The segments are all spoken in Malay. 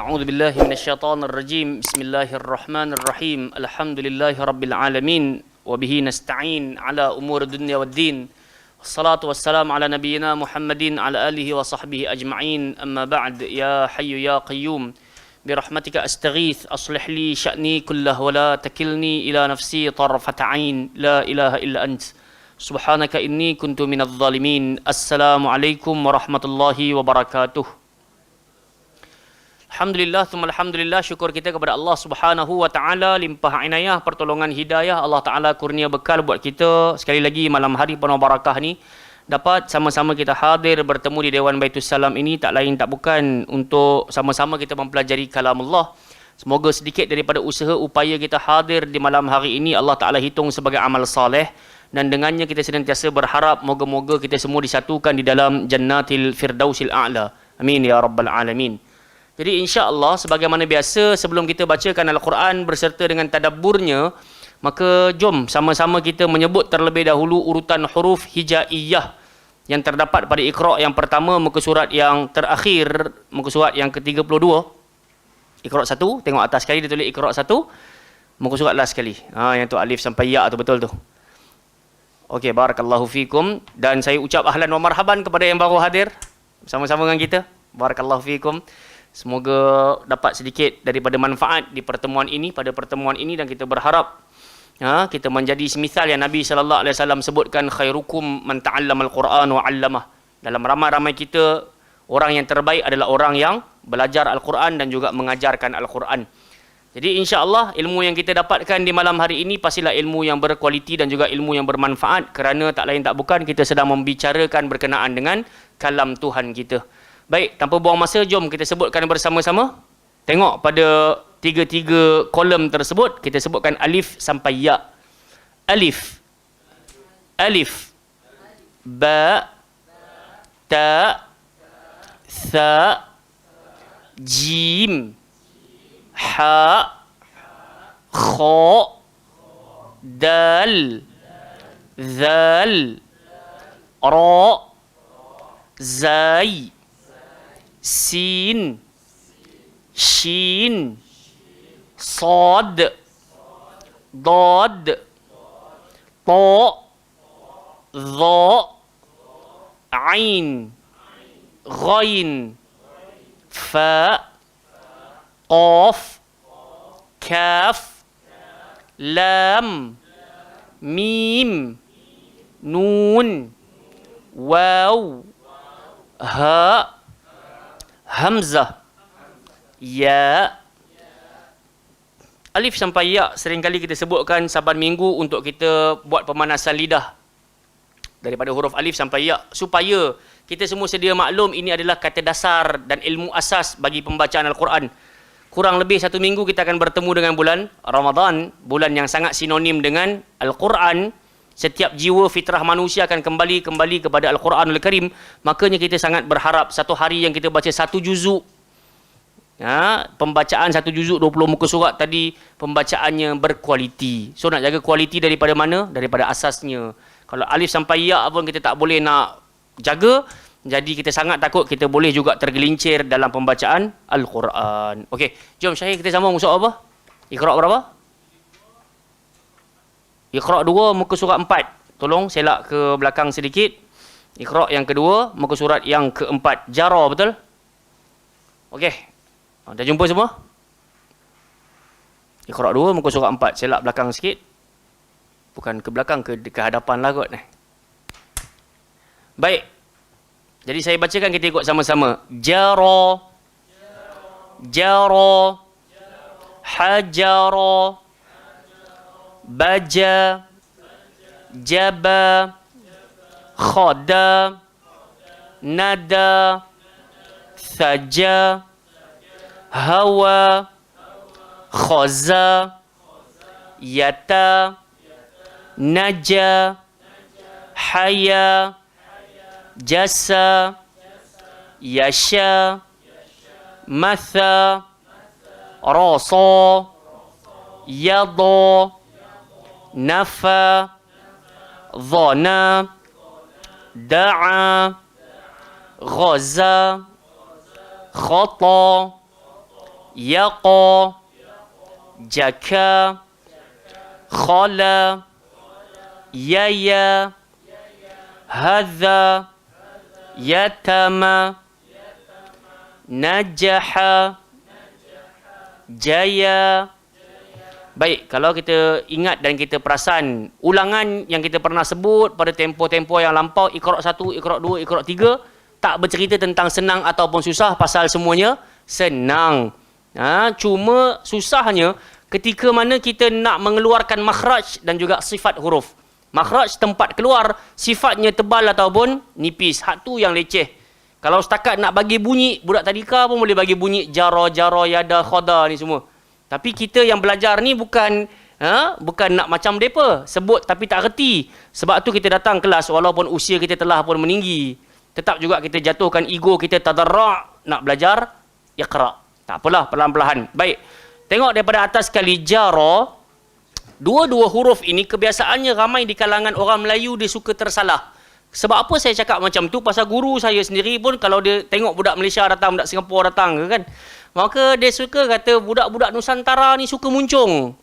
أعوذ بالله من الشيطان الرجيم بسم الله الرحمن الرحيم الحمد لله رب العالمين وبه نستعين على أمور الدنيا والدين والصلاة والسلام على نبينا محمد على آله وصحبه أجمعين أما بعد يا حي يا قيوم برحمتك أستغيث أصلح لي شأني كله ولا تكلني إلى نفسي طرفة عين لا إله إلا أنت سبحانك إني كنت من الظالمين السلام عليكم ورحمة الله وبركاته. Alhamdulillah, thumma alhamdulillah, syukur kita kepada Allah Subhanahu wa taala, limpah inayah, pertolongan hidayah Allah Taala kurnia bekal buat kita sekali lagi malam hari penuh barakah ni dapat sama-sama kita hadir bertemu di Dewan Baitus Salam ini, tak lain tak bukan untuk sama-sama kita mempelajari kalam Allah. Semoga sedikit daripada usaha upaya kita hadir di malam hari ini Allah Taala hitung sebagai amal saleh dan dengannya kita senantiasa berharap moga-moga kita semua disatukan di dalam Jannatil Firdausil A'la. Amin ya rabbal alamin. Jadi insya-Allah sebagaimana biasa sebelum kita bacakan Al-Quran berserta dengan tadabburnya, maka jom sama-sama kita menyebut terlebih dahulu urutan huruf hijaiyah yang terdapat pada Iqra' yang pertama, muka surat yang terakhir, muka surat yang ke-32. Iqra' 1, tengok atas sekali dia tulis Iqra' 1, muka surat last sekali. Yang tu alif sampai ya tu betul tu. Okey, barakallahu fikum, dan saya ucap ahlan wa marhaban kepada yang baru hadir bersama-sama dengan kita. Barakallahu fikum. Semoga dapat sedikit daripada manfaat di pertemuan ini, pada pertemuan ini, dan kita berharap kita menjadi semisal yang Nabi sallallahu alaihi wasallam sebutkan, khairukum man ta'allama al-Quran wa 'allamah. Dalam ramai-ramai kita, orang yang terbaik adalah orang yang belajar Al-Quran dan juga mengajarkan Al-Quran. Jadi insya-Allah ilmu yang kita dapatkan di malam hari ini pastilah ilmu yang berkualiti dan juga ilmu yang bermanfaat, kerana tak lain tak bukan kita sedang membicarakan berkenaan dengan kalam Tuhan kita. Baik, tanpa buang masa, jom kita sebutkan bersama-sama. Tengok pada tiga-tiga kolom tersebut, kita sebutkan alif sampai ya. Alif, alif, ba, ta, tha, jim, ha, kha, dal, zal, ra, zai, sin, shin, sad, dad, ta, dha, ain, ghain, fa, qaf, kaf, lam, mim, nun, waw, ha, hamzah, ya. Alif sampai ya seringkali kita sebutkan saban minggu untuk kita buat pemanasan lidah daripada huruf alif sampai ya, supaya kita semua sedia maklum ini adalah kata dasar dan ilmu asas bagi pembacaan Al-Quran. Kurang lebih 1 minggu kita akan bertemu dengan bulan Ramadan, bulan yang sangat sinonim dengan Al-Quran. Setiap jiwa fitrah manusia akan kembali kepada Al-Quranul Karim. Makanya kita sangat berharap satu hari yang kita baca 1 juzuk, pembacaan 1 juzuk 20 muka surat tadi, pembacaannya berkualiti. So nak jaga kualiti daripada mana? Daripada asasnya. Kalau alif sampai ya pun kita tak boleh nak jaga, jadi kita sangat takut kita boleh juga tergelincir dalam pembacaan Al-Quran. Okey, jom Syahir kita sambung muka apa? Iqra' berapa? Iqra' 2 muka surat 4. Tolong selak ke belakang sedikit. Iqra' yang kedua muka surat yang keempat. Jara, betul? Okey. Dah jumpa semua? Iqra' 2 muka surat 4. Selak belakang sikit. Bukan ke belakang, ke hadapan lah kot. Baik. Jadi saya bacakan, kita ikut sama-sama. Jara, jara, hajara, baja, jaba, khada, nada, thaja, hawa, khaza, yata, naja, haya, jasa, yasha, matha, rasa, yada, nafa, dhana, da'a, ghaza, khata, yaqa, jaka, khala, yaya, hadha, yatama, najaha, jaya. Baik, kalau kita ingat dan kita perasan ulangan yang kita pernah sebut pada tempoh-tempoh yang lampau, Iqra 1, Iqra 2, Iqra 3, tak bercerita tentang senang ataupun susah, pasal semuanya senang. Cuma susahnya ketika mana kita nak mengeluarkan makhraj dan juga sifat huruf. Makhraj tempat keluar, sifatnya tebal ataupun nipis. Hak tu yang leceh. Kalau setakat nak bagi bunyi, budak tadika pun boleh bagi bunyi jara, yada, khada ni semua. Tapi kita yang belajar ni bukan nak macam mereka. Sebut tapi tak reti. Sebab tu kita datang kelas walaupun usia kita telah pun meninggi. Tetap juga kita jatuhkan ego kita tadarra' nak belajar Iqra. Tak apalah, perlahan-lahan. Baik. Tengok daripada atas sekali jara. Dua-dua huruf ini kebiasaannya ramai di kalangan orang Melayu dia suka tersalah. Sebab apa saya cakap macam tu? Pasal guru saya sendiri pun kalau dia tengok budak Malaysia datang, budak Singapura datang kan, maka dia suka kata budak-budak Nusantara ni suka muncung.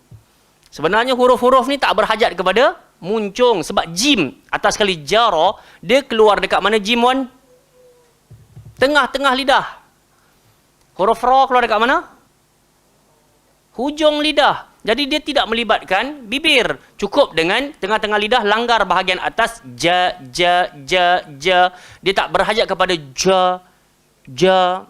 Sebenarnya huruf-huruf ni tak berhajat kepada muncung. Sebab jim atas sekali jara, dia keluar dekat mana jim wan? Tengah-tengah lidah. Huruf ra keluar dekat mana? Hujung lidah. Jadi dia tidak melibatkan bibir. Cukup dengan tengah-tengah lidah, langgar bahagian atas. Ja. Dia tak berhajat kepada ja.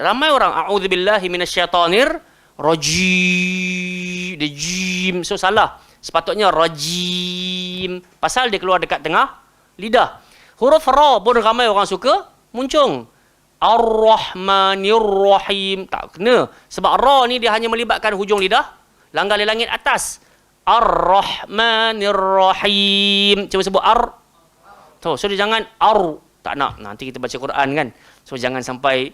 Ramai orang a'udzubillahi minasyaitonir rajim. Dia jim. So salah. Sepatutnya rajim. Pasal dia keluar dekat tengah lidah. Huruf ra pun ramai orang suka muncung. Ar-Rahmanir-Rahim. Tak kena. Sebab ra ni dia hanya melibatkan hujung lidah. Langgar di langit atas. Ar-Rahmanir-Rahim. Cuba sebut ar. So dia jangan ar. Tak nak. Nanti kita baca Quran kan. So jangan sampai.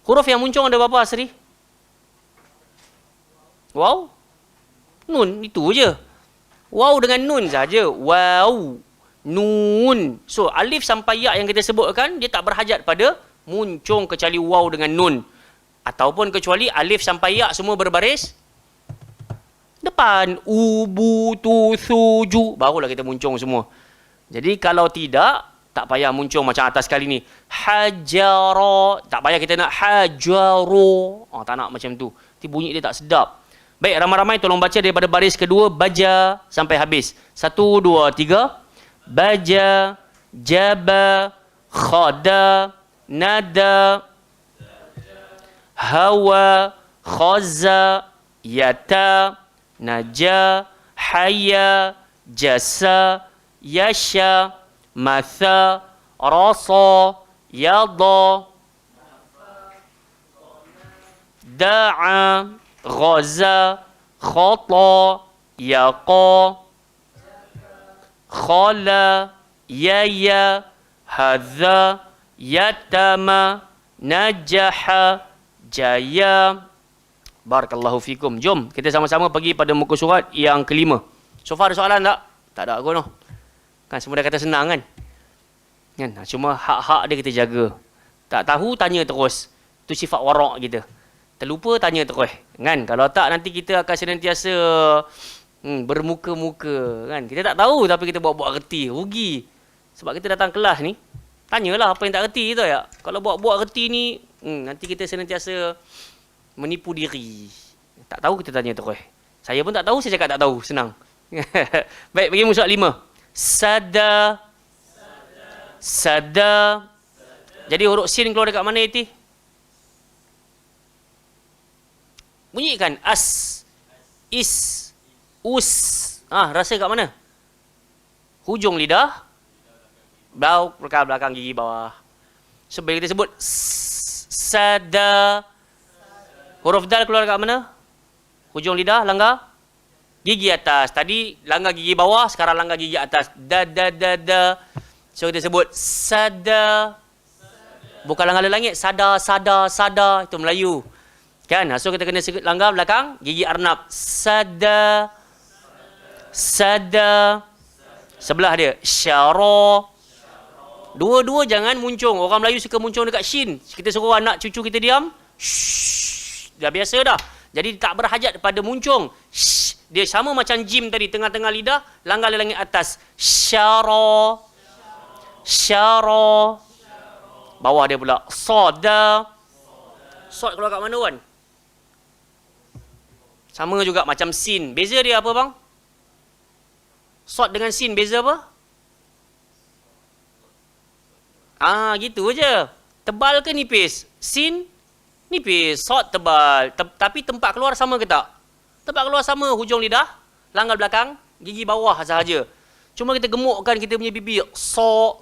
Huruf yang muncung ada berapa Asri? Wow. Nun. Itu je. Wow dengan nun saja. Wow. Nun. So alif sampai ya yang kita sebutkan, dia tak berhajat pada muncung kecuali wow dengan nun. Ataupun kecuali alif sampai ya semua berbaris depan. Ubu, tu, suju. Barulah kita muncung semua. Jadi kalau tidak, tak payah muncung macam atas kali ni. Hajara. Tak payah kita nak hajaro. Tak nak macam tu. Nanti bunyi dia tak sedap. Baik, ramai-ramai tolong baca daripada baris kedua. Baja sampai habis. 1, 2, 3. Baja. Jaba. Khada. Nada. Hawa. Khaza. Yata. Naja, haya, jasa, yasha, matha, rasa, yada, da'a, ghaza, khata, yaqa, khala, yaya, hadha, yatama, najaha, jaya. Barakallahu fikum. Jom kita sama-sama pergi pada muka surat yang kelima. So far ada soalan tak? Tak ada aku noh. Kan semua dah kata senang kan? Cuma hak-hak dia kita jaga. Tak tahu tanya terus. Tu sifat warak kita. Terlupa tanya terus. Kan? Kalau tak nanti kita akan senantiasa bermuka-muka kan. Kita tak tahu tapi kita buat-buat reti. Rugi. Sebab kita datang kelas ni, tanyalah apa yang tak reti tu ya. Kalau buat-buat reti ni, nanti kita senantiasa menipu diri. Tak tahu kita tanya terus. Saya pun tak tahu, saya cakap tak tahu. Senang. Baik, bagi musuh 5. Sada. Sada. Jadi huruf sin keluar dekat mana Iti? Bunyikan as. Is. Us. Rasa kat mana? Hujung lidah. Belakang gigi bawah. So, bila kita sebut sada. Huruf dal keluar kat mana? Hujung lidah, langgar gigi atas. Tadi langgar gigi bawah, sekarang langgar gigi atas. Da. So kita sebut sada. Bukan langgar langit, sada. Itu Melayu. Kan? So kita kena langgar belakang gigi arnab. Sada. Sebelah dia syara. Dua-dua jangan muncung. Orang Melayu suka muncung dekat shin. Kita suruh anak cucu kita diam. Shh. dah biasa dah. Jadi tak berhajat pada muncung. Dia sama macam jim tadi, tengah-tengah lidah, langgar langit atas. Syara. Syara. Bawah dia pula. Soda. Sod keluar kat mana Wan? Sama juga macam sin. Beza dia apa bang? Sod dengan sin beza apa? Gitu je. Tebal ke nipis? Sin nipis, sod tebal. Tapi tempat keluar sama ke tak? Tempat keluar sama, hujung lidah, langgar belakang, gigi bawah sahaja. Cuma kita gemukkan kita punya bibir. So.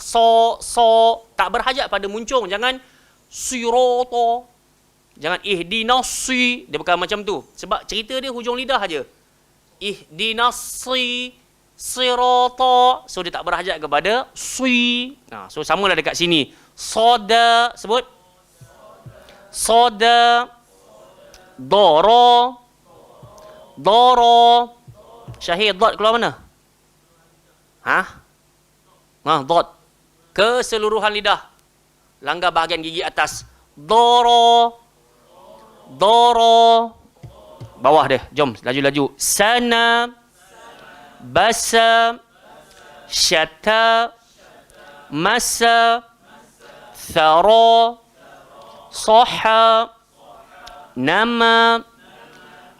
Tak berhajat pada muncung. Jangan siroto. Jangan ihdinasi. Dia bukan macam tu. Sebab cerita dia hujung lidah aja. Ihdinasi siroto. So dia tak berhajat kepada si. So samalah dekat sini. Soda. Sebut. Soda. Doro. Doro. Syahid dot keluar mana? Dot. Keseluruhan lidah. Langgar bahagian gigi atas. Doro. Doro. Bawah dia. Jom laju-laju. Sana. Basa. Syata. Masa. Thara. Soha. Nama.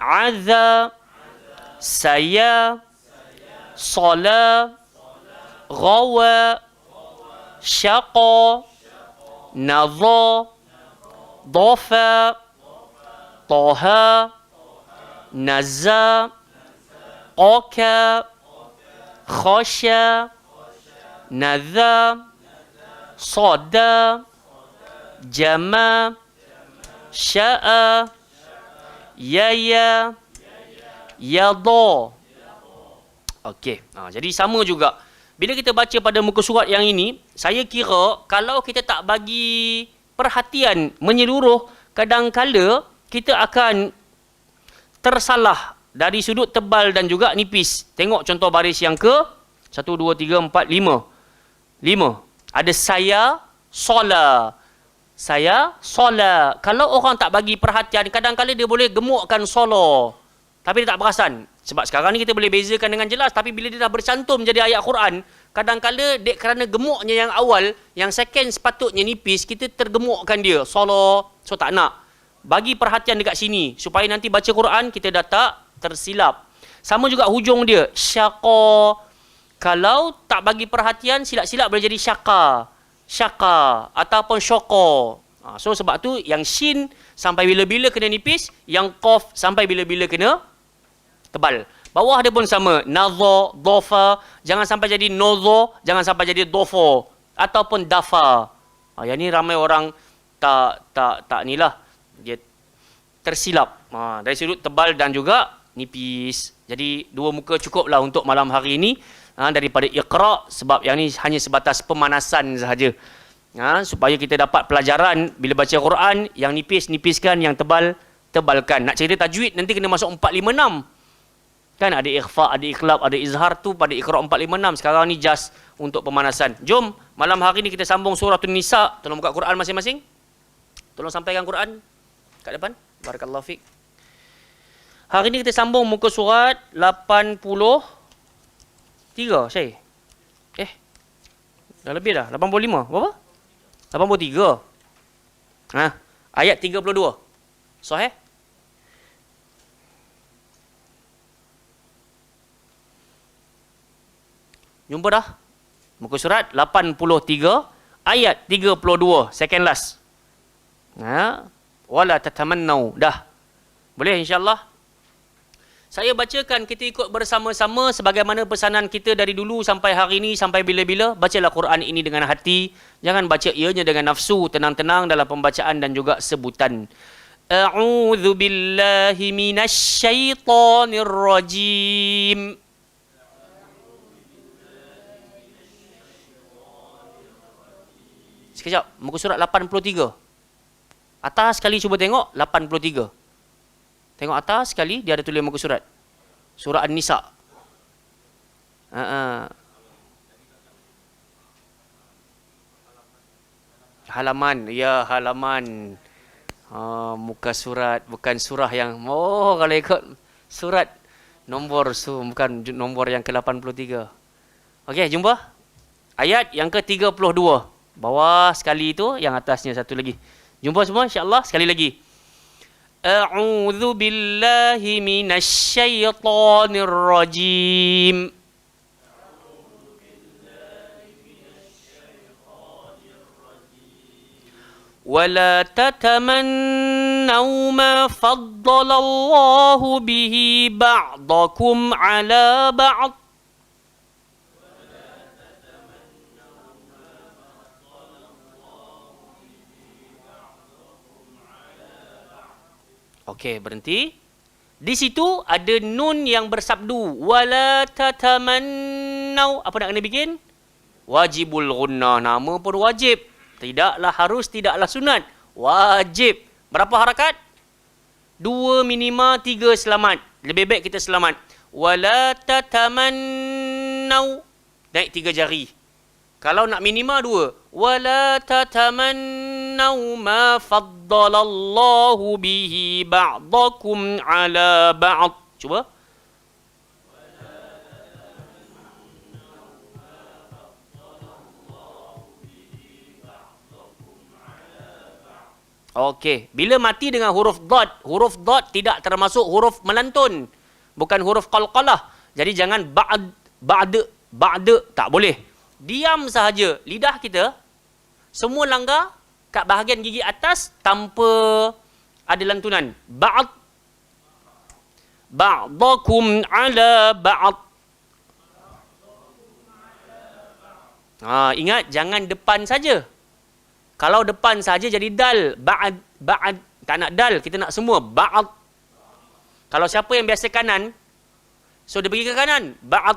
Adha. Saya. Sola. Gawa. Syaqa. Nadha. Dhafa. Taha. Naza. Qaka. Khasya. Nadha. Sada. Jama. Sya'a. Yaya. Yada. Okey. Jadi sama juga. Bila kita baca pada muka surat yang ini, saya kira kalau kita tak bagi perhatian menyeluruh, kadang-kala kita akan tersalah dari sudut tebal dan juga nipis. Tengok contoh baris yang ke 1, 2, 3, 4, 5. 5. Ada saya, sola. Saya, sola. Kalau orang tak bagi perhatian, kadang-kala dia boleh gemukkan solo. Tapi dia tak perasan. Sebab sekarang ni kita boleh bezakan dengan jelas. Tapi bila dia dah bercantum jadi ayat Quran, kadang-kala dek kerana gemuknya yang awal, yang second sepatutnya nipis, kita tergemukkan dia. Solo. So tak nak. Bagi perhatian dekat sini. Supaya nanti baca Quran, kita dah tak tersilap. Sama juga hujung dia. Syaqa. Kalau tak bagi perhatian, silap-silap boleh jadi syaka. Syaka. Ataupun syoko. So sebab tu yang shin sampai bila-bila kena nipis, yang qaf sampai bila-bila kena tebal. Bawah dia pun sama. Nadha, dofa. Jangan sampai jadi nozo. Jangan sampai jadi dofo. Ataupun dafa. Yang ni ramai orang tak ni lah. Dia tersilap. Dari sudut tebal dan juga nipis. Jadi dua muka cukup lah untuk malam hari ini. Daripada Iqra. Sebab yang ni hanya sebatas pemanasan sahaja. Supaya kita dapat pelajaran bila baca Quran. Yang nipis, nipiskan. Yang tebal, tebalkan. Nak cerita tajwid nanti kena masuk 4, 5, 6. Kan ada ikhfa, ada iqlab, ada izhar tu pada Iqra 4, 5, 6. Sekarang ni just untuk pemanasan. Jom, malam hari ni kita sambung surah An-Nisa. Tolong buka Quran masing-masing. Tolong sampaikan Quran kat depan. Barakallahu fiik. Hari ni kita sambung muka surat 83, Syekh. Dah lebih dah. 85. Berapa? 83. Ayat 32. Sahih? Jumpa dah? Muka surat 83, ayat 32, second last. Wala tatamannau. Dah. Boleh insyaAllah? Saya bacakan, kita ikut bersama-sama sebagaimana pesanan kita dari dulu sampai hari ini, sampai bila-bila. Bacalah Quran ini dengan hati. Jangan baca ianya dengan nafsu. Tenang-tenang dalam pembacaan dan juga sebutan. A'udzu billahi minasyaitonir rajim. Sekejap, muka surat 83. Atas sekali cuba tengok, 83. Tengok atas sekali, dia ada tulis muka surat. Surah An-Nisa. Halaman, ya halaman. Muka surat, bukan surah yang kalau ikut surat bukan nombor yang ke-83. Okey, jumpa ayat yang ke-32. Bawah sekali itu, yang atasnya satu lagi. Jumpa semua insya-Allah sekali lagi. A'udzu billahi minasyaitonir rajim. ولا تتمنوا ما فضل الله به بعضكم على بعض Okey, berhenti. Di situ ada nun yang bersabdu. Wala tatamannau. Apa nak kena bikin? Wajibul gunnah. Nama pun wajib. Tidaklah harus, tidaklah sunat. Wajib. Berapa harakat? 2 minima, 3 selamat. Lebih baik kita selamat. Wala tatamannau. Naik 3 jari. Kalau nak minima 2. Wala tatamannau ma faddalallahu bihi ba'dakum ala ba'd. Cuba. Okey, bila mati dengan huruf dot tidak termasuk huruf melantun. Bukan huruf qalqalah. Jadi jangan ba'd, tak boleh. Diam sahaja. Lidah kita semua langgar kat bahagian gigi atas tanpa ada lantunan. Ba'dakum ala ba'd. Ingat jangan depan saja. Kalau depan saja jadi dal, ba'd, tak nak dal, kita nak semua ba'd. Kalau siapa yang biasa kanan, so dia pergi ke kanan, ba'd.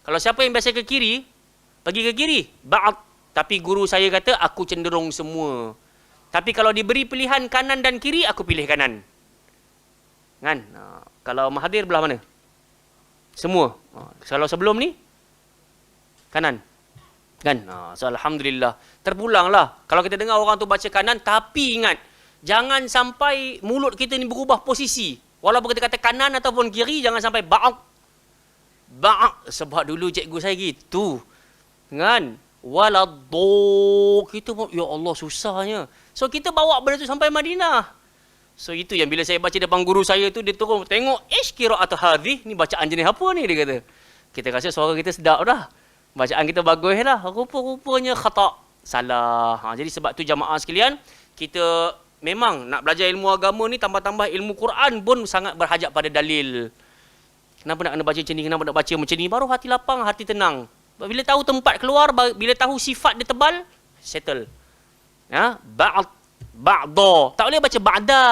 Kalau siapa yang biasa ke kiri, pergi ke kiri, ba'd. Tapi guru saya kata aku cenderung semua. Tapi kalau diberi pilihan kanan dan kiri, aku pilih kanan. Kan? Kalau Mahathir belah mana? Semua. Kalau sebelum ni kanan. Kan? So alhamdulillah. Terpulanglah. Kalau kita dengar orang tu baca kanan, tapi ingat, jangan sampai mulut kita ni berubah posisi. Walaupun kita kata kanan ataupun kiri, jangan sampai ba'd. Sebab dulu cikgu saya gitu. Kan? Waladdo. Kita pun, ya Allah, susahnya. So kita bawa benda tu sampai Madinah. So itu yang bila saya baca depan guru saya tu, dia turun tengok, qira'at hadhi, ni bacaan jenis apa ni, dia kata. Kita rasa suara kita sedap dah. Bacaan kita bagus lah. Rupa-rupanya khata'. Salah. Jadi sebab tu jamaah sekalian, kita memang nak belajar ilmu agama ni, tambah-tambah ilmu Quran pun sangat berhajat pada dalil. Kenapa nak kena baca macam ni? Kenapa nak baca macam ni? Baru hati lapang, hati tenang. Bila tahu tempat keluar, bila tahu sifat dia tebal, settle. Ba'da. Tak boleh baca ba'da.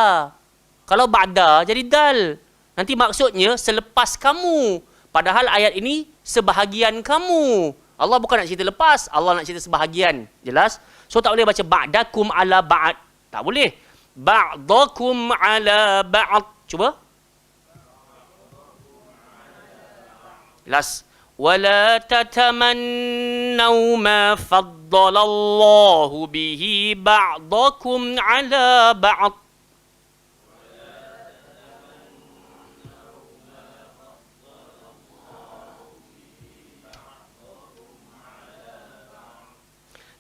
Kalau ba'da, jadi dal. Nanti maksudnya selepas kamu. Padahal ayat ini sebahagian kamu. Allah bukan nak cerita lepas, Allah nak cerita sebahagian. Jelas? So tak boleh baca ba'dakum ala ba'd. Tak boleh. Ba'dakum ala ba'd. Cuba. Jelas? Wala tatamannau ma faddalallahu bihi ba'dakum ala ba'd.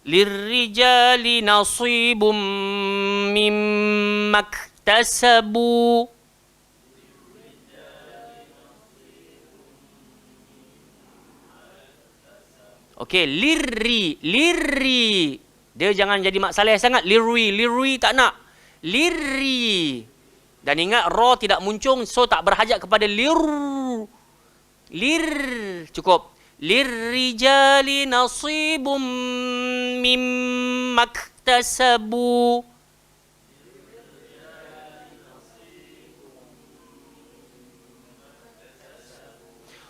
Lirrijali nasibum mimma iktasabu. Okey, lirri. Dia jangan jadi mak saleh sangat. Lirri tak nak. Lirri. Dan ingat ra tidak muncung, so tak berhajat kepada lir. Cukup. Lirrijali nasibum mimma iktasabu.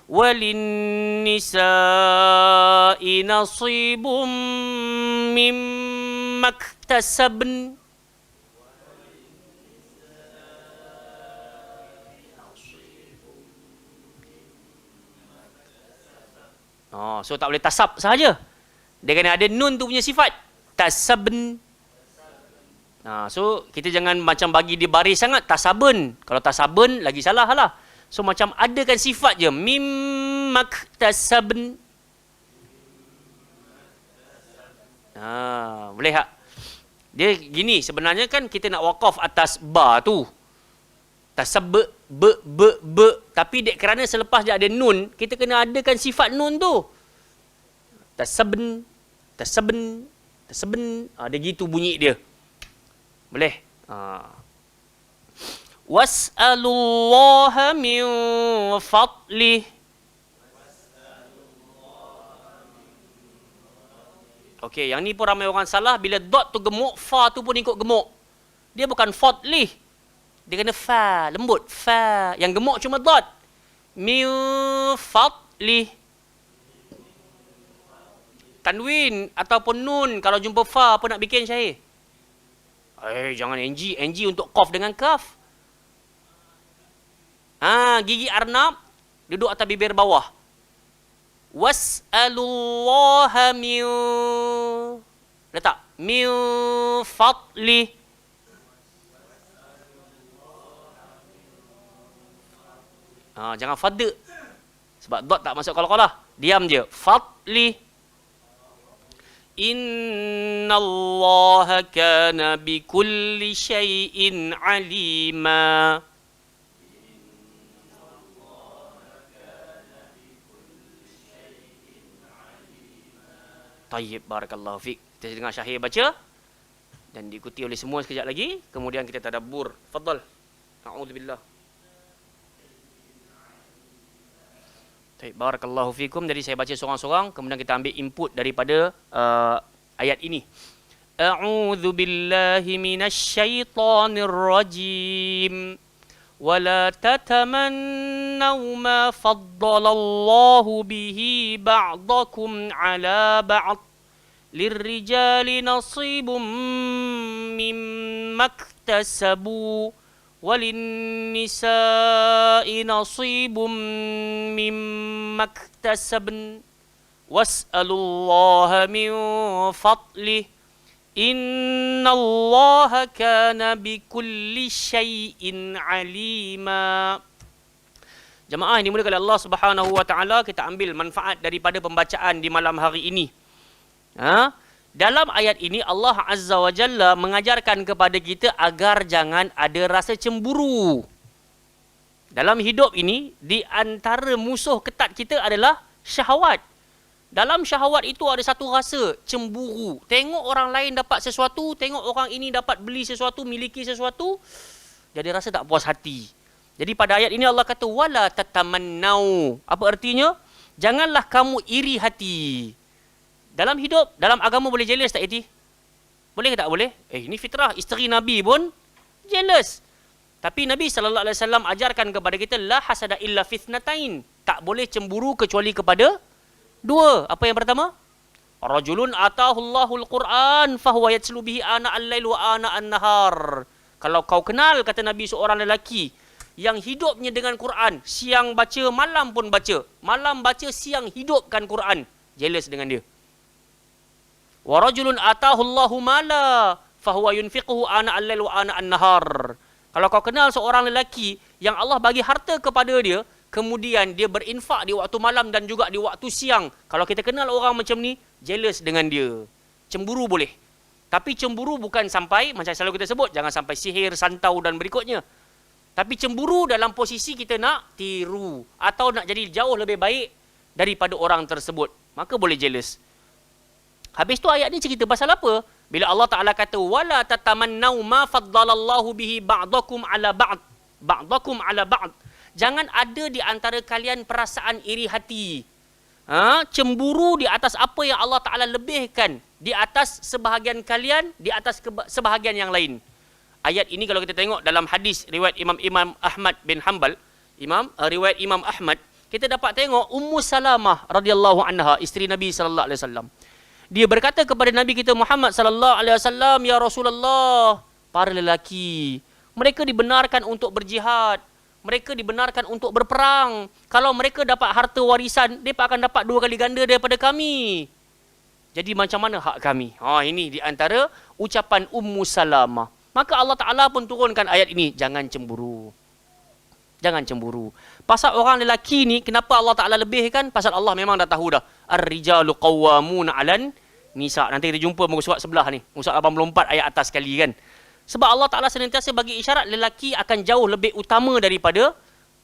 Walinnisa'i nasibum mimma iktasabn. So tak boleh tasab sahaja. Dia kena ada nun tu punya sifat. Tasabn. So kita jangan macam bagi dia baris sangat, tasabun. Kalau tasabun lagi salah lah. So macam adakan sifat je. Mim maktasabn. Boleh tak? Dia gini, sebenarnya kan kita nak waqaf atas ba tu. Tasab be. Tapi dek kerana selepas dia ada nun, kita kena adakan sifat nun tu. Tasabn. Dia gitu bunyi dia. Boleh? Was'alullaha min fadlih. Okey, yang ni pun ramai orang salah. Bila dot tu gemuk, fa tu pun ikut gemuk. Dia bukan fadlih. Dia kena fa, lembut. Fa. Yang gemuk cuma dot. Min fadlih. Tanwin ataupun nun. Kalau jumpa fa, apa nak bikin Syahir? Jangan NG. NG untuk qaf dengan kaf. Gigi arnab duduk atas bibir bawah. Was'alullaha min. Letak. Min fadli. Jangan fadl. Sebab dot tak masuk qalqalah. Diam je. Fadli. Innallaha kana bikulli syai'in alima. Tayyib, barakallahu fiqh. Kita dengar Syahir baca dan diikuti oleh semua sekejap lagi. Kemudian kita tadabbur. Fadal. A'udzubillah. Tayyib, barakallahu fikum. Jadi saya baca seorang-seorang, kemudian kita ambil input daripada ayat ini. A'udzubillahi minasyaitonir rajim. ولا تتمنوا ما فضل الله به بعضكم على بعض للرجال نصيب مما اكتسبوا وللنساء نصيب مما اكتسبن واسألوا الله من فضله Innallaha kana bikulli syai'in alima. Jemaah ini dimulakan oleh Allah Subhanahu wa taala, kita ambil manfaat daripada pembacaan di malam hari ini. Dalam ayat ini Allah Azza wa Jalla mengajarkan kepada kita agar jangan ada rasa cemburu. Dalam hidup ini, di antara musuh ketat kita adalah syahwat. Dalam syahwat itu ada satu rasa, cemburu. Tengok orang lain dapat sesuatu, tengok orang ini dapat beli sesuatu, miliki sesuatu, jadi rasa tak puas hati. Jadi pada ayat ini Allah kata, wala tatamannau. Apa artinya? Janganlah kamu iri hati. Dalam hidup, dalam agama boleh jealous tak Iti? Boleh ke tak boleh? Ini fitrah. Isteri Nabi pun jealous. Tapi Nabi SAW ajarkan kepada kita, la hasada illa fitnatain. Tak boleh cemburu kecuali kepada dua. Apa yang pertama? Rajulun atahullahul Quran fahuwa yatslu bihi ana al-lail wa ana an-nahar. Kalau kau kenal, kata Nabi, seorang lelaki yang hidupnya dengan Quran, siang baca, malam pun baca. Malam baca, siang hidupkan Quran. Jealous dengan dia. Wa rajulun atahullahu mala fahuwa yunfiquhu ana al-lail wa ana an-nahar. Kalau kau kenal seorang lelaki yang Allah bagi harta kepada dia, kemudian dia berinfak di waktu malam dan juga di waktu siang. Kalau kita kenal orang macam ni, jealous dengan dia. Cemburu boleh. Tapi cemburu bukan sampai, macam selalu kita sebut, jangan sampai sihir, santau dan berikutnya. Tapi cemburu dalam posisi kita nak tiru atau nak jadi jauh lebih baik daripada orang tersebut. Maka boleh jealous. Habis tu ayat ni cerita pasal apa? Bila Allah Ta'ala kata, وَلَا تَتَمَنَّوْا مَا فَضَّلَ اللَّهُ بِهِ بَعْضَكُمْ عَلَى بَعْضٍ. بَعْضَكُمْ عَلَى بَعْضٍ. Jangan ada di antara kalian perasaan iri hati. Cemburu di atas apa yang Allah Ta'ala lebihkan. Di atas sebahagian kalian, di atas sebahagian yang lain. Ayat ini kalau kita tengok dalam hadis riwayat Imam Ahmad bin Hanbal, riwayat Imam Ahmad, kita dapat tengok Ummu Salamah radhiyallahu anha, isteri Nabi sallallahu alaihi wasallam. Dia berkata kepada Nabi kita Muhammad sallallahu alaihi wasallam, ya Rasulullah, para lelaki, mereka dibenarkan untuk berjihad. Mereka dibenarkan untuk berperang. Kalau mereka dapat harta warisan, mereka akan dapat 2 kali ganda daripada kami. Jadi macam mana hak kami? Ini di antara ucapan Ummu Salamah. Maka Allah Ta'ala pun turunkan ayat ini. Jangan cemburu. Jangan cemburu. Pasal orang lelaki ni, kenapa Allah Ta'ala lebihkan? Pasal Allah memang dah tahu dah. Ar-rijalu qawwamuna 'alan nisa. Nanti kita jumpa muka surat sebelah ni. Muka surat 84 ayat atas sekali kan. Sebab Allah Ta'ala senantiasa bagi isyarat lelaki akan jauh lebih utama daripada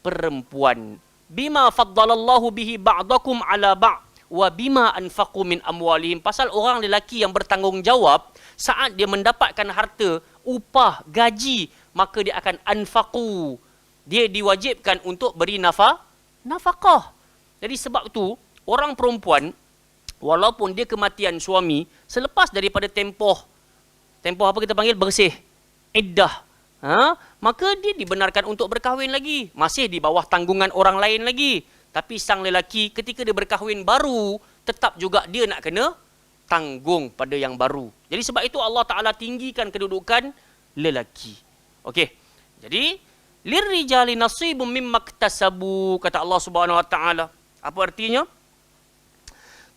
perempuan. Bima faddalallahu bihi ba'dakum 'ala ba'. Wa bima anfaqu min amwalihim. Pasal orang lelaki yang bertanggungjawab, saat dia mendapatkan harta, upah, gaji, maka dia akan anfaqu. Dia diwajibkan untuk beri nafkah. Jadi sebab tu, orang perempuan, walaupun dia kematian suami, selepas daripada tempoh apa kita panggil bersih, iddah, maka dia dibenarkan untuk berkahwin lagi. Masih di bawah tanggungan orang lain lagi. Tapi sang lelaki ketika dia berkahwin baru, tetap juga dia nak kena tanggung pada yang baru. Jadi sebab itu Allah Ta'ala tinggikan kedudukan lelaki. Okey. Jadi, lirrijali nasibum mimma iktasabu, kata Allah Subhanahu Wa Ta'ala. Apa artinya?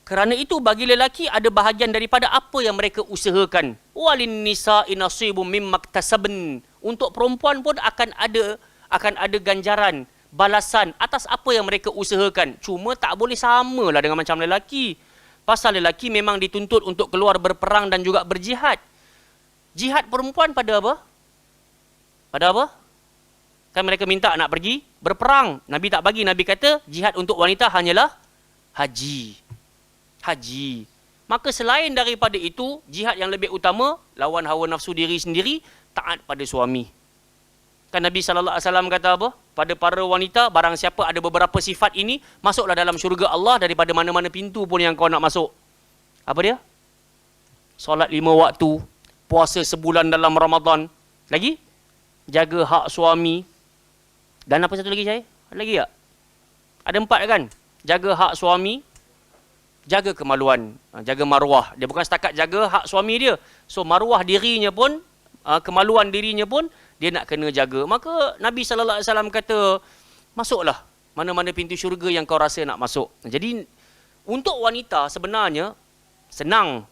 Kerana itu bagi lelaki ada bahagian daripada apa yang mereka usahakan. Walin nisa'i nasibum mimma iktasabn. Untuk perempuan pun akan ada ganjaran, balasan atas apa yang mereka usahakan. Cuma tak boleh samalah dengan macam lelaki. Pasal lelaki memang dituntut untuk keluar berperang dan juga berjihad. Jihad perempuan pada apa? Pada apa? Kan mereka minta nak pergi berperang. Nabi tak bagi. Nabi kata jihad untuk wanita hanyalah haji. Haji. Maka selain daripada itu, jihad yang lebih utama, lawan hawa nafsu diri sendiri, taat pada suami. Kan Nabi SAW kata apa? Pada para wanita, barang siapa ada beberapa sifat ini, masuklah dalam syurga Allah daripada mana-mana pintu pun yang kau nak masuk. Apa dia? Solat 5 waktu, puasa sebulan dalam Ramadan. Lagi? Jaga hak suami. Dan apa satu lagi saya? Ada lagi tak? Ada 4 kan? Jaga hak suami, jaga kemaluan, jaga maruah. Dia bukan setakat jaga hak suami dia. So maruah dirinya pun, kemaluan dirinya pun, dia nak kena jaga. Maka Nabi SAW kata, masuklah mana-mana pintu syurga yang kau rasa nak masuk. Jadi, untuk wanita sebenarnya, senang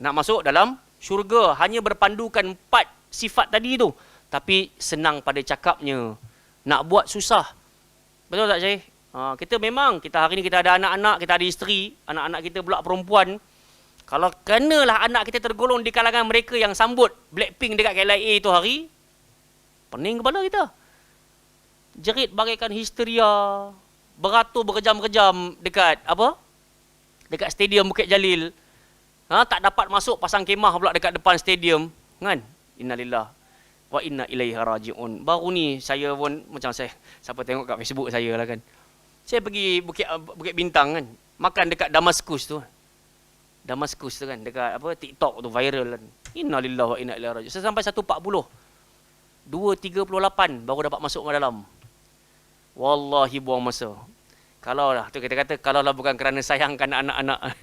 nak masuk dalam syurga. Hanya berpandukan 4 sifat tadi tu. Tapi, senang pada cakapnya. Nak buat susah. Betul tak, Syekh? Kita memang, hari ni kita ada anak-anak, kita ada isteri, anak-anak kita pula perempuan. Kalau kenalah anak kita tergolong di kalangan mereka yang sambut Blackpink dekat KLIA tu hari, pening kepala kita. Jerit bagaikan histeria, beratur berjam-jam dekat apa? Dekat stadium Bukit Jalil. Tak dapat masuk, pasang kemah pula dekat depan stadium, kan? Innalillah wa inna ilaihi raji'un. Baru ni saya pun macam siapa tengok kat Facebook saya lah kan. Saya pergi Bukit Bintang kan, makan dekat Damaskus tu. Damaskus tu kan, dekat apa TikTok tu viral kan. Innalillah wa inna ilaihi raji'un. Saya sampai 1.40. 2.38 baru dapat masuk ke dalam. Wallahi buang masa. Kalau lah, tu kita kata, kalau lah bukan kerana sayangkan anak-anak.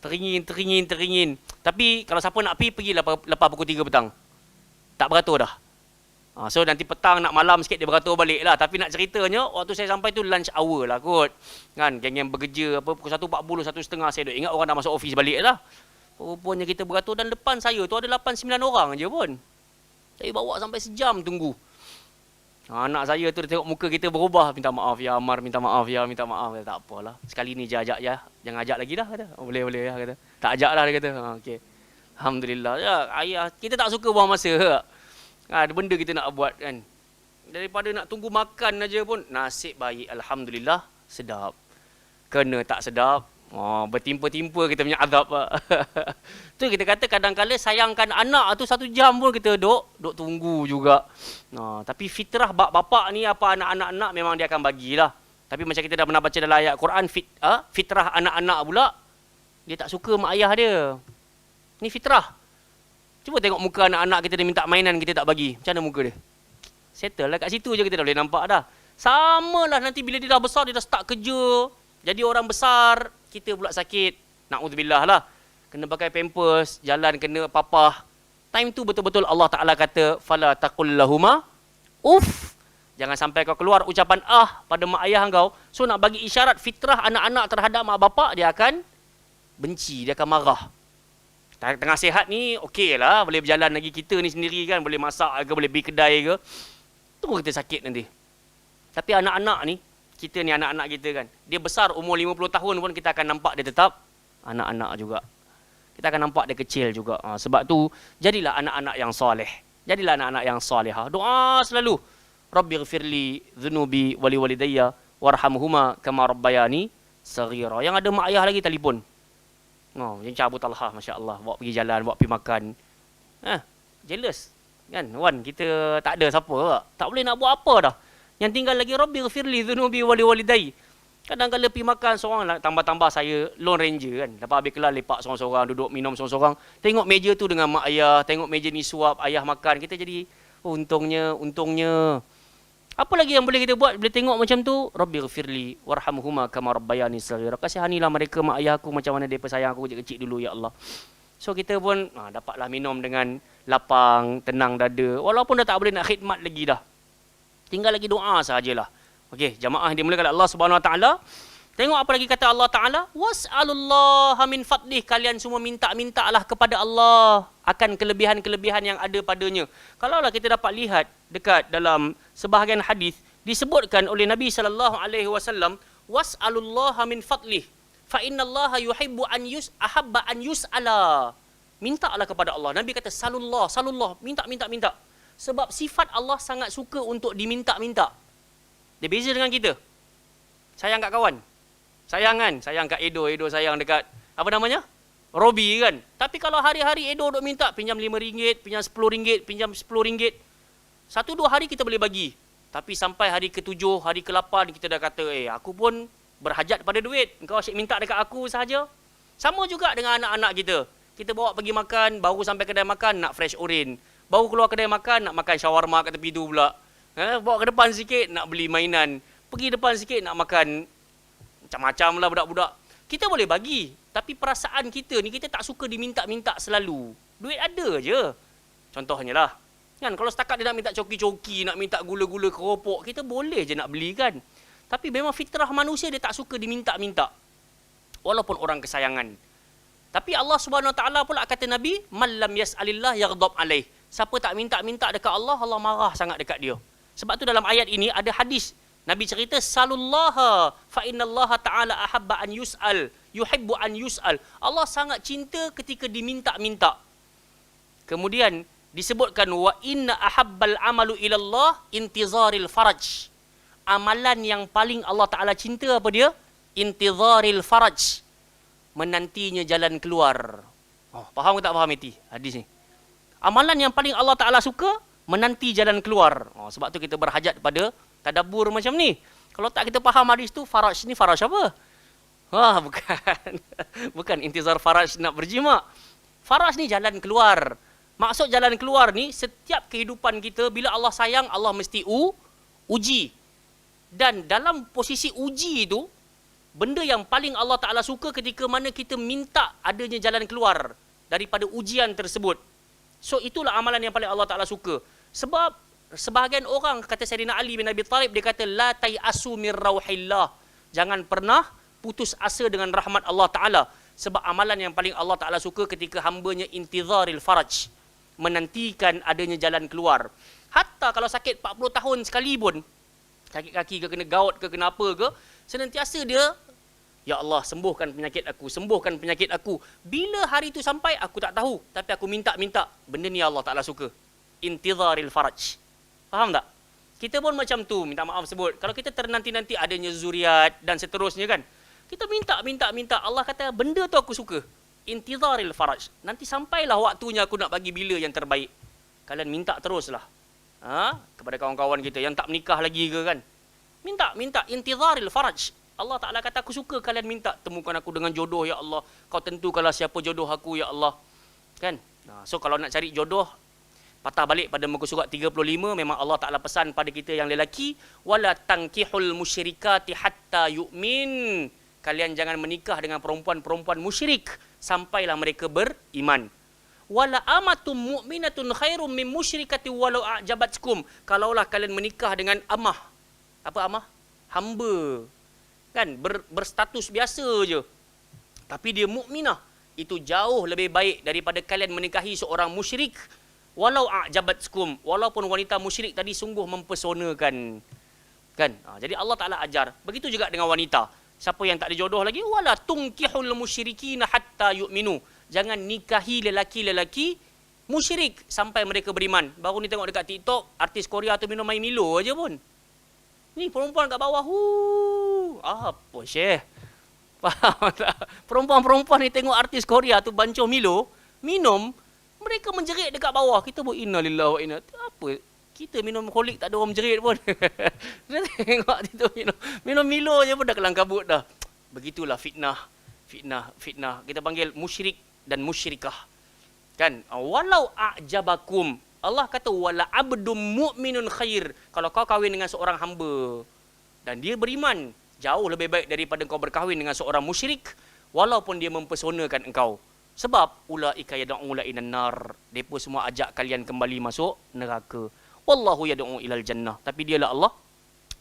teringin. Tapi kalau siapa nak pergi lepas pukul 3 petang. Tak beratur dah. So nanti petang nak malam sikit dia beratur balik lah. Tapi nak ceritanya, waktu saya sampai tu lunch hour lah kot. Kan, geng-geng bekerja, pukul 1.40, 1.30 saya duk ingat orang dah masuk office balik lah. Rupanya kita beratur dan depan saya tu ada 8-9 orang je pun. Saya bawa sampai sejam tunggu. Anak saya tu dia tengok muka kita berubah. Minta maaf ya Amar, minta maaf ya, minta maaf. Kata, tak apalah. Sekali ni je ajak ya. Jangan ajak lagi dah. Kata. Boleh ya. Kata. Tak ajak lah dia kata. Okay. Alhamdulillah. Ya, ayah, kita tak suka buang masa. Ada benda kita nak buat kan. Daripada nak tunggu makan aja pun. Nasib baik. Alhamdulillah. Sedap. Kena tak sedap. Bertimpa-timpa kita punya azab. Tu kita kata kadang-kadang sayangkan anak tu 1 jam pun kita duk tunggu juga. Tapi fitrah bapak ni apa anak-anak memang dia akan bagilah. Tapi macam kita dah pernah baca dalam ayat Quran, fitrah anak-anak pula dia tak suka mak ayah dia. Ni fitrah. Cuba tengok muka anak-anak kita, dia minta mainan kita tak bagi. Macam mana muka dia? Settle lah kat situ je kita dah boleh nampak dah. Samalah nanti bila dia dah besar, dia dah start kerja, jadi orang besar, kita pula sakit. Na'udzubillah lah. Kena pakai pampers, jalan kena papah. Time tu betul-betul Allah Ta'ala kata, fala taqul lahuma uff. Jangan sampai kau keluar ucapan pada mak ayah kau. So nak bagi isyarat fitrah anak-anak terhadap mak bapak, dia akan benci, dia akan marah. Tengah sihat ni okey lah, boleh berjalan lagi kita ni sendiri kan, boleh masak ke, boleh pergi kedai ke. Terus kita sakit nanti. Tapi anak-anak ni, kita ni anak-anak kita kan, dia besar umur 50 tahun pun kita akan nampak dia tetap anak-anak juga. Kita akan nampak dia kecil juga. Sebab tu, jadilah anak-anak yang soleh. Jadilah anak-anak yang solehah. Doa selalu. Rabbighfirli dhunubi wali walidayya warhamhuma kama rabbayani saghira. Yang ada mak ayah lagi telefon. Yang cabut Talha, Masya Allah. Bawa pergi jalan, bawa pergi makan. Jealous. Kan, Wan, kita tak ada siapa. Tak boleh nak buat apa dah. Yang tinggal lagi, Rabbighfirli dhunubi wali walidayya. Kadang-kadang pergi makan seorang lah, tambah-tambah saya Lone Ranger kan. Lepas habis kelar lepak seorang-seorang, duduk minum seorang-seorang. Tengok meja tu dengan mak ayah, tengok meja ni suap, ayah makan. Kita jadi, untungnya. Apa lagi yang boleh kita buat? Boleh tengok macam tu, Rabbighfirli warhamhuma kama rabbayani saghira. Kasihanilah mereka mak ayah aku macam mana mereka sayang aku kecil dulu ya Allah. So kita pun dapatlah minum dengan lapang, tenang dada. Walaupun dah tak boleh nak khidmat lagi dah. Tinggal lagi doa sahajalah. Okey, jamaah yang dimulakan oleh Allah Subhanahu Wa Taala. Tengok apa lagi kata Allah Taala, was'alullaha min fadlih, kalian semua minta-mintalah kepada Allah akan kelebihan-kelebihan yang ada padanya. Kalaulah kita dapat lihat dekat dalam sebahagian hadis disebutkan oleh Nabi sallallahu alaihi wasallam, was'alullaha min fadlih fa innallaha yuhibbu an ahabba an yus'ala. Mintalah kepada Allah. Nabi kata salullah, minta. Sebab sifat Allah sangat suka untuk diminta-minta. Dia beza dengan kita. Sayang kat kawan. Sayang kat Edo sayang dekat, apa namanya? Robi kan. Tapi kalau hari-hari Edo duk minta, pinjam RM5, pinjam RM10, pinjam RM10. 1-2 hari kita boleh bagi. Tapi sampai hari ke-7, hari ke-8, kita dah kata, aku pun berhajat pada duit. Engkau asyik minta dekat aku sahaja. Sama juga dengan anak-anak kita. Kita bawa pergi makan, baru sampai kedai makan, nak fresh orange. Baru keluar kedai makan, nak makan shawarma kat tepi tu pula. Bawa ke depan sikit, nak beli mainan. Pergi depan sikit, nak makan macam-macam lah budak-budak. Kita boleh bagi. Tapi perasaan kita ni, kita tak suka diminta-minta selalu. Duit ada je. Contohnya lah. Kan, kalau setakat dia nak minta coki-coki, nak minta gula-gula keropok, kita boleh je nak beli kan. Tapi memang fitrah manusia, dia tak suka diminta-minta. Walaupun orang kesayangan. Tapi Allah Subhanahu Wa Taala pula kata Nabi, man lam yas'alillah yaghdab alaih. Siapa tak minta-minta dekat Allah, Allah marah sangat dekat dia. Sebab tu dalam ayat ini ada hadis. Nabi cerita, salullaha fa innallaha ta'ala ahabba an yus'al, yuhibbu an yus'al. Allah sangat cinta ketika diminta-minta. Kemudian disebutkan, wa inna ahabbal amalu ilallah intizaril faraj. Amalan yang paling Allah Ta'ala cinta apa dia? Intizaril faraj. Menantinya jalan keluar. Faham ke tak faham itu hadis ni? Amalan yang paling Allah Ta'ala suka, menanti jalan keluar. Sebab tu kita berhajat pada tadabbur macam ni. Kalau tak kita faham hadis tu, faraj ni faraj apa? Bukan. Bukan intizar faraj nak berjima. Faraj ni jalan keluar. Maksud jalan keluar ni, setiap kehidupan kita, bila Allah sayang, Allah mesti uji. Dan dalam posisi uji itu, benda yang paling Allah Ta'ala suka ketika mana kita minta adanya jalan keluar daripada ujian tersebut. So itulah amalan yang paling Allah Ta'ala suka. Sebab sebahagian orang, kata Sayyidina Ali bin Abi Talib, dia kata, la tayasu mir rauhillah. Jangan pernah putus asa dengan rahmat Allah Ta'ala. Sebab amalan yang paling Allah Ta'ala suka ketika hambanya intizaril faraj. Menantikan adanya jalan keluar. Hatta kalau sakit 40 tahun sekali pun, sakit kaki ke, kena gout ke, kena apa ke, senantiasa dia, ya Allah, sembuhkan penyakit aku, sembuhkan penyakit aku. Bila hari itu sampai, aku tak tahu. Tapi aku minta-minta. Benda ni Allah Ta'ala suka. Intizaril faraj. Faham tak? Kita pun macam tu, minta maaf sebut. Kalau kita ternanti-nanti adanya zuriat dan seterusnya kan, kita minta. Allah kata, benda tu aku suka. Intizaril faraj. Nanti sampailah waktunya aku nak bagi bila yang terbaik. Kalian minta teruslah. Kepada kawan-kawan kita yang tak menikah lagi ke kan. Minta. Intizaril faraj. Allah Ta'ala kata, aku suka kalian minta. Temukan aku dengan jodoh, ya Allah. Kau tentukanlah siapa jodoh aku, ya Allah. Kan? So kalau nak cari jodoh, patah balik pada muka surat 35, memang Allah Ta'ala pesan pada kita yang lelaki, wala tankihul musyrikati hatta yu'min. Kalian jangan menikah dengan perempuan-perempuan musyrik sampailah mereka beriman. Wala amatum mu'minatun khairum min musyrikati walau a'jabatkum. Kalaulah kalian menikah dengan amah. Apa amah? Hamba. Kan? Berstatus biasa je. tapi dia mukminah, itu jauh lebih baik daripada kalian menikahi seorang musyrik walau a'jabatkum, walaupun wanita musyrik tadi sungguh mempesonakan. Kan? Jadi Allah Taala ajar, begitu juga dengan wanita. Siapa yang tak ada jodoh lagi, wala tunkihul musyrikina hatta yu'minu. Jangan nikahi lelaki-lelaki musyrik sampai mereka beriman. Baru ni tengok dekat TikTok, artis Korea tu minum air Milo aja pun. Ni perempuan kat bawah, apa Syekh? Faham tak? Perempuan-perempuan ni tengok artis Korea tu bancuh Milo, minum, mereka menjerit dekat bawah. Kita buat innalillahi wa inna. Apa? Kita minum kolik tak ada orang menjerit pun. Tengok itu minum Milo je pun dah kelang kabut dah. Begitulah fitnah. Kita panggil musyrik dan musyrikah. Kan? Walau a'jabakum. Allah kata wala abdum mu'minun khair. Kalau kau kahwin dengan seorang hamba dan dia beriman, jauh lebih baik daripada kau berkahwin dengan seorang musyrik walaupun dia mempesonakan engkau. Sebab ulaika yad'u ilan nar. Depa semua ajak kalian kembali masuk neraka. Wallahu yad'u ilal jannah. Tapi dialah Allah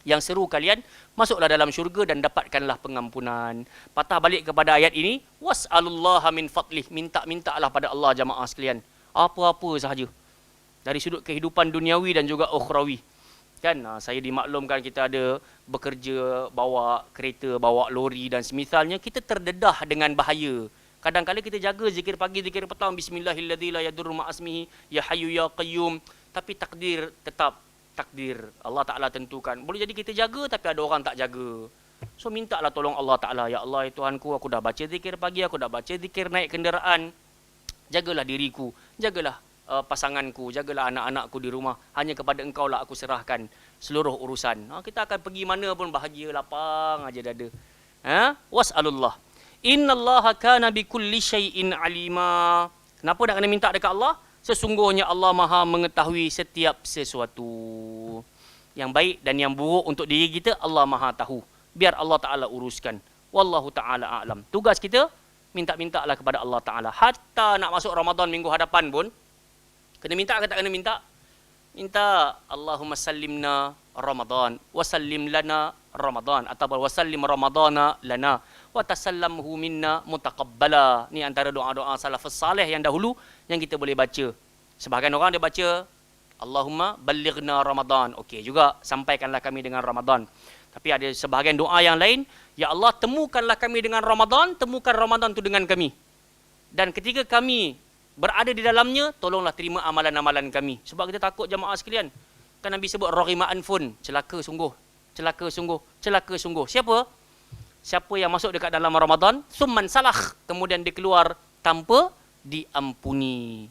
yang seru kalian masuklah dalam syurga dan dapatkanlah pengampunan. Patah balik kepada ayat ini, was'alullaha min fadlih. Minta-mintalah pada Allah jamaah sekalian. Apa-apa sahaja. Dari sudut kehidupan duniawi dan juga ukhrawi. Kan? Saya dimaklumkan kita ada bekerja, bawa kereta, bawa lori dan semisalnya. Kita terdedah dengan bahaya. Kadang-kadang kita jaga zikir pagi, zikir petang. Bismillahilladzi la yadurru ma'asmihi. Ya hayyu ya qayyum. Tapi takdir tetap takdir. Allah Ta'ala tentukan. Boleh jadi kita jaga tapi ada orang tak jaga. So mintalah tolong Allah Ta'ala. Ya Allah ya Tuhanku, aku dah baca zikir pagi, aku dah baca zikir naik kenderaan. Jagalah diriku, jagalah pasanganku, jagalah anak-anakku di rumah. Hanya kepada engkau lah aku serahkan seluruh urusan. Kita akan pergi mana pun bahagia, lapang aja dada. Was'alullah. Innallaha kana bikulli syai'in alima. Kenapa nak kena minta dekat Allah? Sesungguhnya Allah Maha mengetahui setiap sesuatu. Yang baik dan yang buruk untuk diri kita, Allah Maha tahu. Biar Allah Ta'ala uruskan. Wallahu Ta'ala a'lam. Tugas kita, minta-mintalah kepada Allah Ta'ala. Hatta nak masuk Ramadan minggu hadapan pun, kena minta ke tak kena minta? Minta, Allahumma sallimna Ramadan, wasallim lana Ramadan, ataupun wasallim Ramadana lana, wa tasallamhu minna mutaqabbala. Ni antara doa-doa salafus salih yang dahulu yang kita boleh baca. Sebahagian orang dia baca Allahumma ballighna Ramadan. Okey juga, sampaikanlah kami dengan Ramadan. Tapi ada sebahagian doa yang lain, ya Allah temukanlah kami dengan Ramadan, temukan Ramadan tu dengan kami. Dan ketika kami berada di dalamnya, tolonglah terima amalan-amalan kami. Sebab kita takut jamaah sekalian. Kan Nabi sebut raghima anfun, celaka sungguh. Celaka sungguh, celaka sungguh. Siapa? Siapa yang masuk dekat dalam Ramadan, summan salah, kemudian dia keluar tanpa diampuni.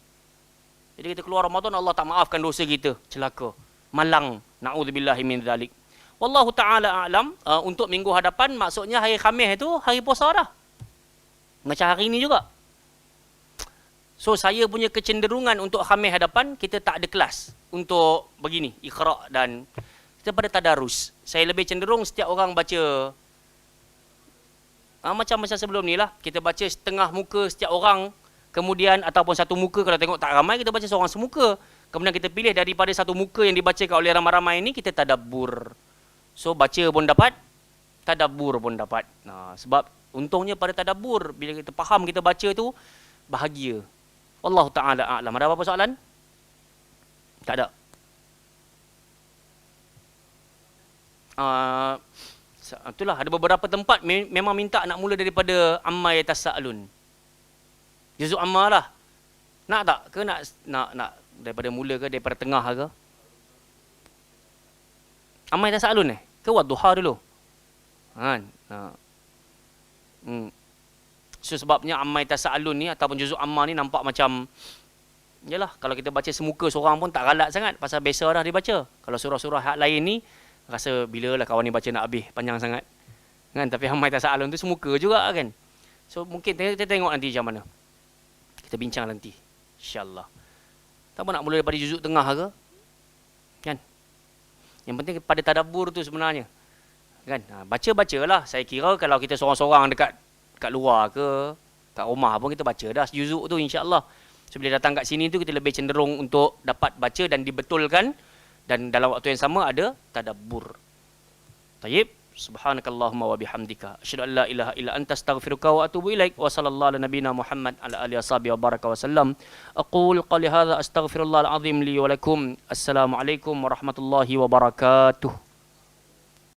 Jadi kita keluar Ramadan, Allah tak maafkan dosa kita. Celaka. Malang. Na'udzubillahi min dzalik. Wallahu ta'ala a'lam. Untuk minggu hadapan, maksudnya hari Khamis itu hari puasa dah. Macam hari ini juga. So, saya punya kecenderungan untuk Khamis hadapan, kita tak ada kelas untuk begini, Iqra' dan kita pada tadarus. Saya lebih cenderung setiap orang baca macam sebelum ni lah. Kita baca setengah muka setiap orang. Kemudian ataupun satu muka, kalau tengok tak ramai, kita baca seorang semuka. Kemudian kita pilih daripada satu muka yang dibacakan oleh ramai-ramai ini, kita tadabbur. So baca pun dapat, tadabbur pun dapat. Sebab untungnya pada tadabbur, bila kita faham kita baca tu, bahagia. Wallahu ta'ala a'lam. Ada apa-apa soalan? Tak ada. Itulah, ada beberapa tempat memang minta nak mula daripada amma yatasaalun. Juzuk amma lah. Nak tak? Ke nak daripada mula ke daripada tengah ke? Amma yatasaalun ke wadduha dulu? Kan? So sebabnya amma yatasaalun ni ataupun juzuk amma ni nampak macam, yalah, kalau kita baca semuka seorang pun tak galak sangat pasal biasa dah dibaca. Kalau surah-surah hak lain ni rasa bila lah kawan ni baca nak habis, panjang sangat. Kan? Tapi amma yatasaalun tu semuka juga kan. So mungkin kita tengok nanti macam mana. Kita bincang nanti, insya-Allah. Tak apa nak mula daripada juzuk tengah ke? Kan? Yang penting pada tadabbur tu sebenarnya. Kan? Baca-bacalah. Saya kira kalau kita seorang-seorang dekat luar ke, kat rumah pun kita baca dah juzuk tu insya-Allah. So bila datang kat sini tu kita lebih cenderung untuk dapat baca dan dibetulkan, dan dalam waktu yang sama ada tadabbur. Tayyib, Subhanakallahumma wa bihamdika asyhadu an la ilaha illa anta astaghfiruka wa atubu ilaik. Wa sallallahu ala nabiyyina Muhammad ala alihi washabihi wa baraka wasallam. Aqul qali hadza astaghfirullahal azim li wa lakum. Assalamualaikum warahmatullahi wabarakatuh.